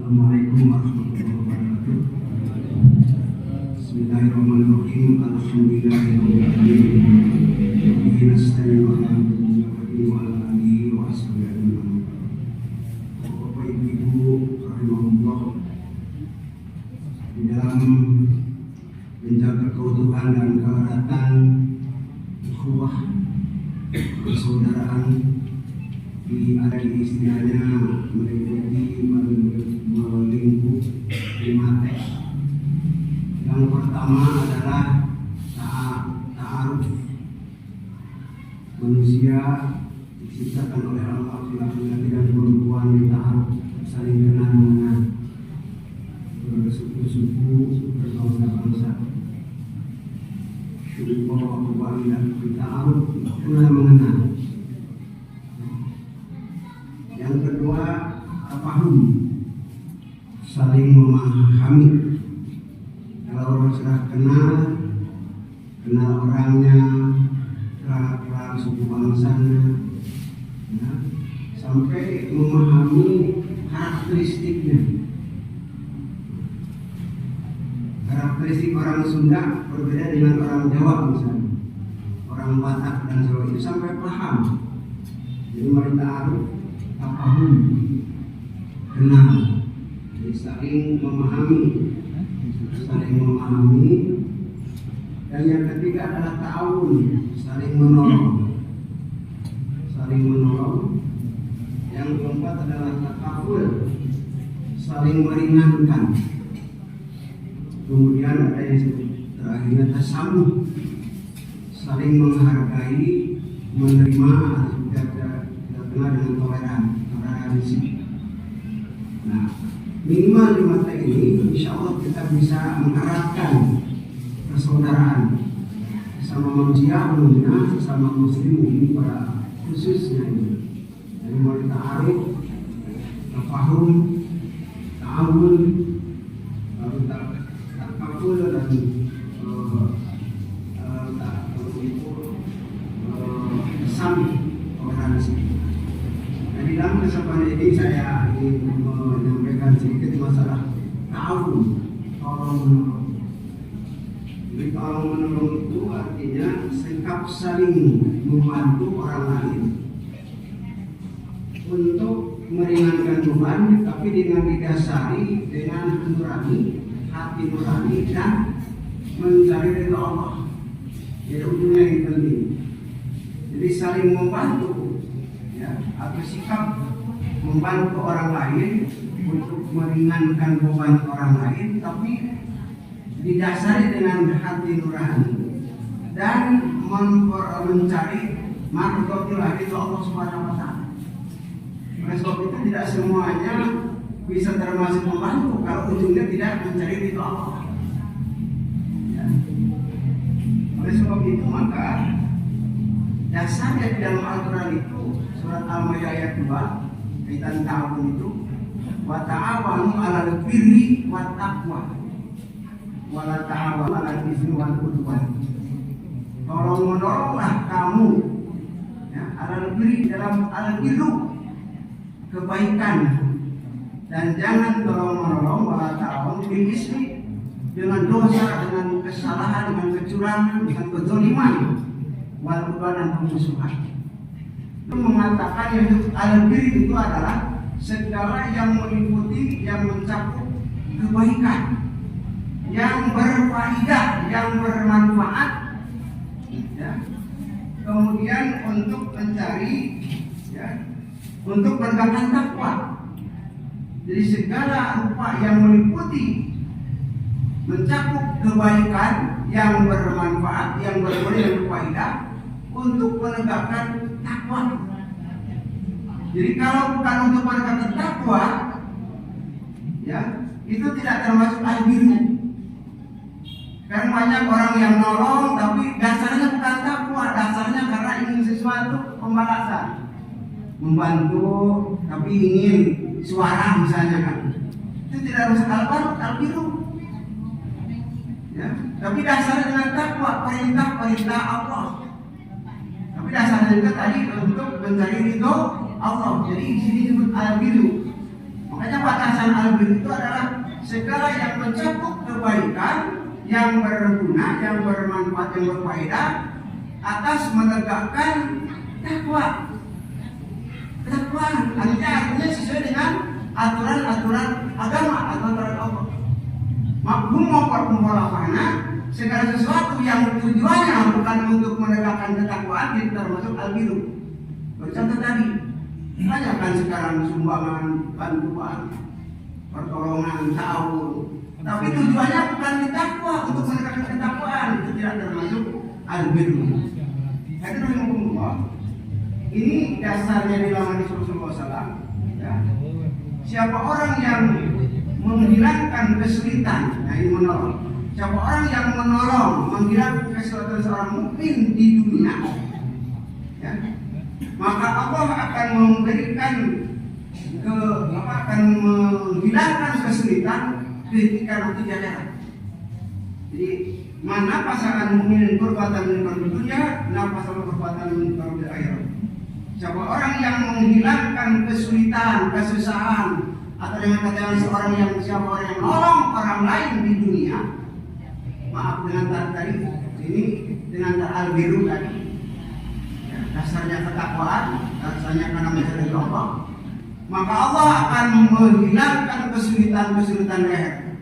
Assalamualaikum warahmatullahi wabarakatuh. Bismillahirrahmanirrahim. Alhamdulillahirrahmanirrahim. Bihi nasta'inu ala amri wa ala alihi wa ashabihi. Bapak Ibu rahimahullah, di dalam menjaga keutuhan dan keeratan ukhuwah persaudaraan ada di istilahnya meliputi melingkup 5 T. Yang pertama adalah ta'aruf. Manusia diciptakan oleh Allah, laki-laki dan perempuan ta'aruf, saling kenal mengenal, bersuku-suku, berbangsa-bangsa. Syukur dan ta'aruf, kenal mengenal. Yang kedua, tafahum, saling memahami. Kalau orang sudah kenal orangnya, kerak suku bangsanya, ya, sampai memahami karakteristiknya. Karakteristik orang Sunda berbeda dengan orang Jawa misalnya, orang Batak dan Jawa itu sampai paham. Jadi mari ta'aruf, tafahum, kenal, jadi saling memahami. Dan yang ketiga adalah ta'awun, saling menolong. Yang keempat adalah takaful, saling meringankan. Kemudian ada yang terakhirnya tasamuh, saling menghargai, menerima, tidak kenal dengan toleransi. Nah, minimal 5 T ini insya Allah kita bisa mengeratkan persaudaraan sesama manusia, sesama muslim ini pada khususnya ini. Jadi mulai ta'arif, tafahum, ta'awun, takaful dan sami, toleransi. Di dalam kesempatan ini saya ingin menyampaikan sedikit masalah ta'awun, tolong-menolong. Jadi tolong-menolong itu artinya sikap saling membantu orang lain untuk meringankan beban, tapi dengan didasari dengan hati nurani dan mencari ridha Allah. Jadi ujungnya yang penting. Jadi saling membantu, atau sikap membantu orang lain untuk meringankan beban orang lain, tapi didasari dengan hati nurani dan mencari marhabatillah itu Allah Subhanahu wa taala. Oleh sebab itu tidak semuanya bisa termasuk membantu kalau ujungnya tidak mencari ridha Allah. Oleh sebab itu maka dasarnya di dalam Al-Quran itu surat Al-Maidah ayat 2 kaitan ta'awun itu, wa ta'awanu 'alal birri wat taqwa wa la ta'awanu 'alal itsmi wal 'udwan. Tolong-menolonglah kamu, alal birri, dalam al-birru, kebaikan, dan jangan tolong-menolong wa la ta'awanu bil itsmi, dengan dosa, dengan kesalahan, dengan kecurangan, dengan kezaliman, wal 'udwan, dan pemusuhan. Itu mengatakan yang al-bir itu adalah segala yang meliputi, yang mencakup kebaikan, yang berfaedah, yang bermanfaat, kemudian untuk mencari, untuk menegakkan takwa. Jadi segala rupa yang meliputi, mencakup kebaikan, yang bermanfaat, yang berfaedah, untuk menegakkan takwa. Jadi kalau bukan untuk menegakkan takwa, itu tidak termasuk al-birru. Kan banyak orang yang nolong tapi dasarnya bukan takwa, dasarnya karena ingin sesuatu pembalasan, membantu tapi ingin suara misalnya kan. Itu tidak masuk al-birru. Tapi dasarnya dengan takwa, perintah Allah. Tapi dasarnya juga tadi untuk mencari ridho Allah. Jadi di sini disebut al-birru. Makanya kata pembahasan albir itu adalah segala yang mencakup kebaikan, yang berguna, yang bermanfaat, yang berfaedah atas menegakkan takwa. Ketakwaan artinya sesuai dengan aturan-aturan agama, aturan Allah. Mafhum maupun mukhalafahna, segala sesuatu yang tujuannya bukan untuk menegakkan ketakwaan itu termasuk al-birru. Contoh tadi, banyak kan sekarang sumbangan, bantuan, pertolongan, ta'awun. Tapi tujuannya bukan takwa, untuk menegakkan ketakwaan, itu tidak termasuk al-birru. Ini dasarnya di dalam Rasulullah SAW. Ya. Siapa orang yang menghilangkan kesulitan, ini menolong. Siapa orang yang menolong, menghilangkan kesulitan seorang mukmin di dunia, ya, maka Allah akan memberikan akan menghilangkan kesulitan ketika nanti di akhirat. Jadi mana pasangan mukmin berbuatan di dunia, mana pasangan berbuatan di akhirat. Siapa orang yang menghilangkan kesulitan, kesusahan, atau dengan kata seorang yang menolong orang lain di dunia, maaf dengan tadi ini dengan al-birru tadi, ya, dasarnya ketakwaan, dasarnya karena mencari Allah, maka Allah akan menghilangkan kesulitan leher.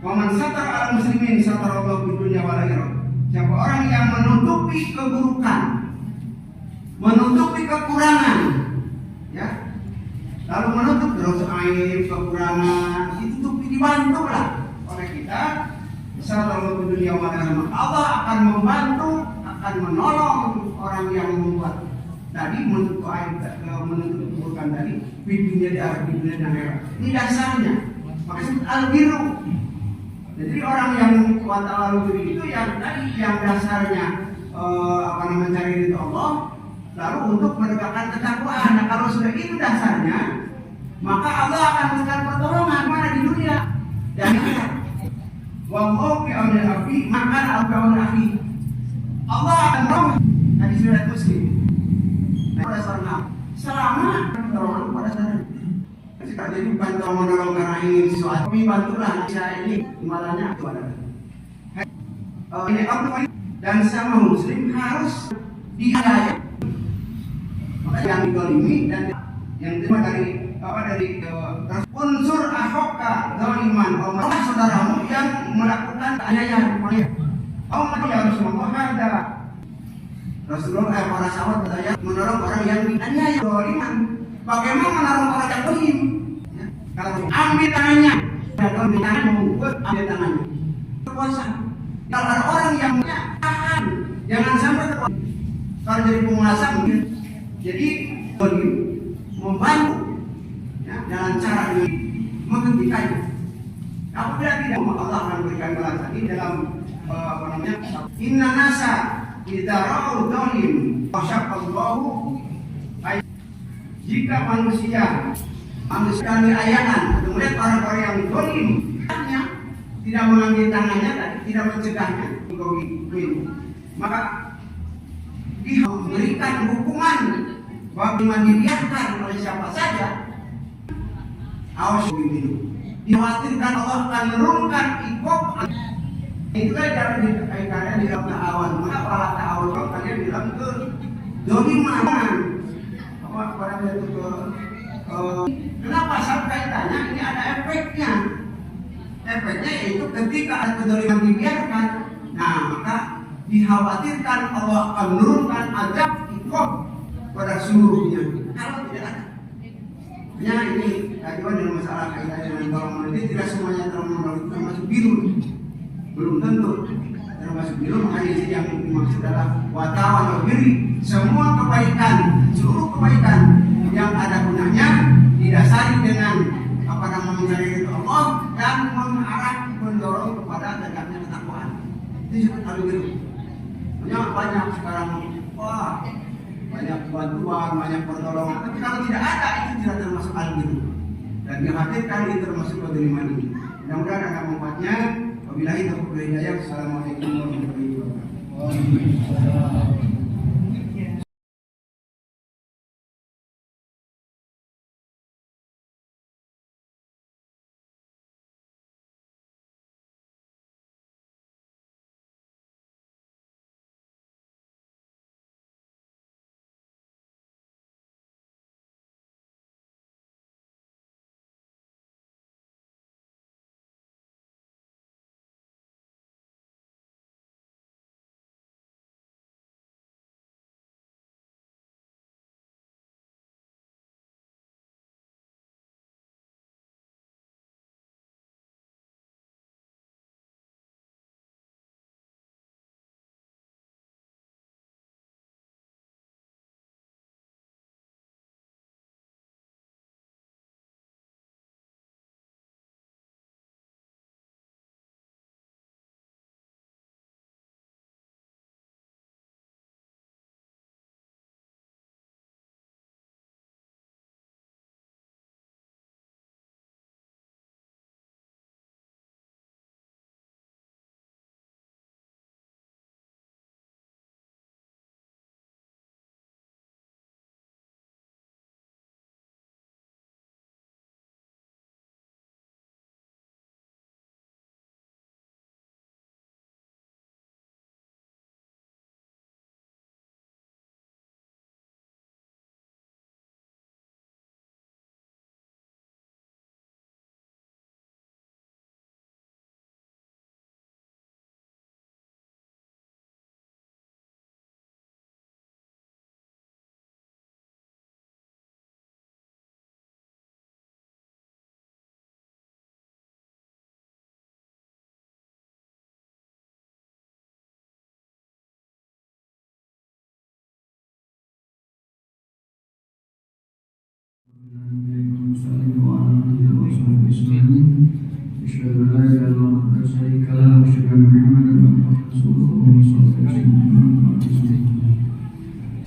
Wa man satara al muslimin satara Allah di dunia wal akhirah. Siapa orang yang menutupi keburukan, menutupi kekurangan, ya, lalu menutup terus aib, kekurangan, itu dibantulah oleh kita. Sallallahu dunia wa akhirah. Allah akan membantu, akan menolong orang yang membuat tadi menutup aib, menutup keburukan tadi di dunia di dunia dan akhirat. Ini dasarnya. Maka disebut al-birru. Jadi orang yang kuat al-birru itu yang tadi yang dasarnya mencari ridho Allah, lalu untuk menegakkan ketakwaan. Nah, kalau sudah itu dasarnya, maka Allah akan memberikan pertolongan mana di dunia dan akhirat. Wa mauqi al-afi maka al-afi. Allah akan menolong hadis riwayat Muslim. Pada seorang selama pertolongan pada saat jika jadi bantu menolong karena ingin sesuatu, kami bantulah saya ini imarannya itu ada. Ini Allah dan sama muslim harus dihayat. Yang digolimi dan yang terima dari unsur ahoka zaliman, saudaramu yang melakukan keaniayaan. Allah ya Rasulullah ada Rasulullah para sahabat bertanya menolong orang yang dianiaya zaliman. Bagaimana menolong orang yang zalim? Ya, kalau ambil tangannya, ambil tanganmu, ambil tangannya. Berkuasa. Kalau ada orang yang tahan, jangan sampai terkuasa. Kalau jadi penguasa mungkin. Jadi membantu, ya, dalam cara ini menghentikannya. Apabila tidak, Allah akan berikan balasan ini dalam Inna nasa idza ra'u dhalim fasyaqallahu. Jika manusia ayaan atau melihat orang-orang yang zalim, tidak mengambil tangannya, tidak mencegahnya, maka dia memberikan hukuman bagi dibiarkan oleh siapa saja. Awas dulu. Dikhawatirkan Allah akan menurunkan iqab. Itulah cara dikaitkan di dalam ta'awun. Maka para ta'awun kalau kalian bilang ke doliman. Kenapa saat kaitannya ini ada efeknya? Efeknya yaitu ketika ada kedoliman dibiarkan, nah maka dikhawatirkan Allah akan menurunkan azab iqab pada seluruhnya. Kalau tidak ada, ya ini kajian dengan masalah kaitannya dengan golongan ini tidak semuanya termasuk biru, belum tentu termasuk biru. Makanya di yang dimaksud adalah watawan biri, semua kebaikan, seluruh kebaikan yang ada gunanya didasari dengan mencari ridho Allah dan mengarah mendorong kepada tegaknya ketakwaan. Itu disebut al-birru. Banyak sekarang, wah, banyak bantuan, banyak pertolongan. Tapi kalau tidak ada, itu tidak termasuk al-birru. Dan dikhawatirkan itu termasuk kedoliman ini. Mudah-mudahan ada manfaatnya. Wabillahi taufiq wal hidayah. Assalamualaikum warahmatullahi wabarakatuh.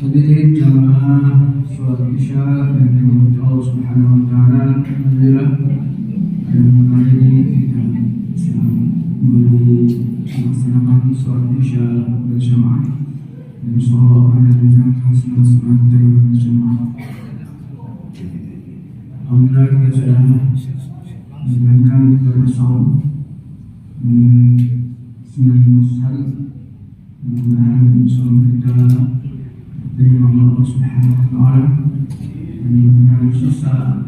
Hadirin jamaah sholat Isya yang dirahmati Allah Subhanahu wa taala, alhamdulillah hari ini kita bisa kembali melaksanakan sholat Isya berjamaah. Insyaallah akan dilaksanakan sholat berjamaah. Alhamdulillah kita sudah menjalankan ibadah saum 9 hari. Mudah-mudahan saum kita terima Allah Subhanahu wa taala, dan mudah-mudahan sisa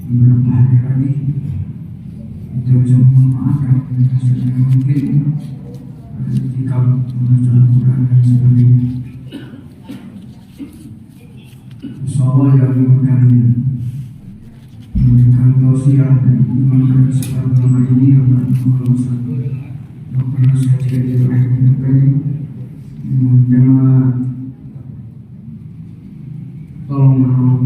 beberapa hari lagi kita bisa memaafkan yang mungkin ketika membaca Al-Quran dan sebagainya. Insyaallah yang memberikan tausiah dan mengamalkan selama ini adalah Allah Subhanahu wa taala. Jangan tolong menolong.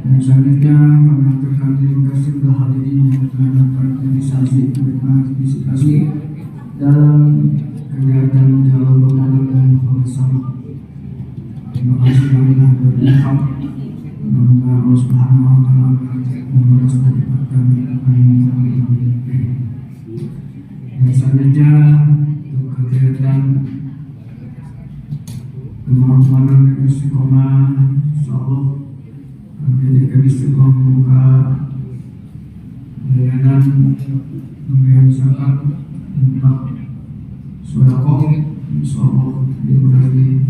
Dan selanjutnya kami aturkan terima kasih kepada hadirin yang telah berpartisipasi dalam kegiatan dialog Ramadan dan buka bersama. Terima kasih banyak berinfak. Mudah-mudahan Allah Subhanahu wa taala membalas daripada kami. Dan selanjutnya kegiatan kemampuan istiqomah, insyaallah kami istiqomah membuka layanan pemberian zakat, infak, sedekah, insyaallah dimulai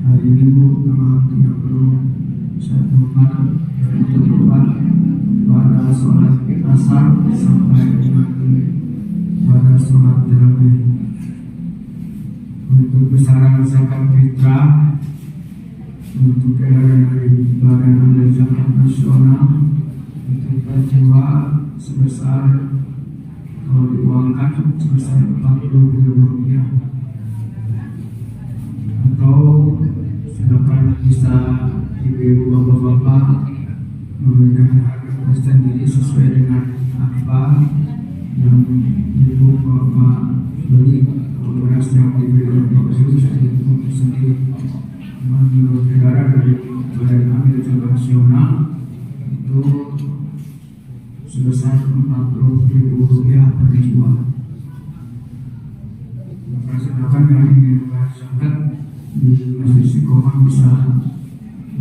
hari Minggu tanggal 31 Maret 2024 pada sholat asar sampai dengan pada sholat tarawih. Untuk besaran zakat fitrah untuk edaran dari Badan Amil Zakat Nasional untuk jiwa sebesar, kalau diuangkan sebesar Rp40.000, atau silakan bisa ibu-ibu bapak-bapak memberikan harga tersendiri sesuai dengan apa yang ibu bapak beli. Beras yang dibeli oleh Bapak Ibu saya hitung sendiri. Menurut edaran dari Badan Amil Zakat Nasional itu sebesar Rp40.000 per jiwa. Maka silakan yang ingin membayar zakat di Masjid Istiqomah bisa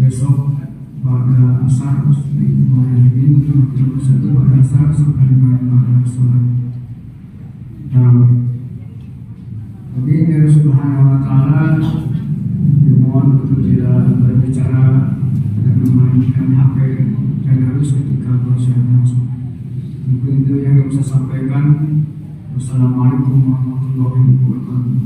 besok pada asar di mulai ini untuk pada asar sampai dengan pada sholat tarawih. Jadi Allah Subhanahu wa taala dimohon untuk tidak berbicara dan memainkan HP dan harus ketika bersiap langsung. Mungkin itu yang bisa sampaikan. Wassalamualaikum warahmatullahi wabarakatuh.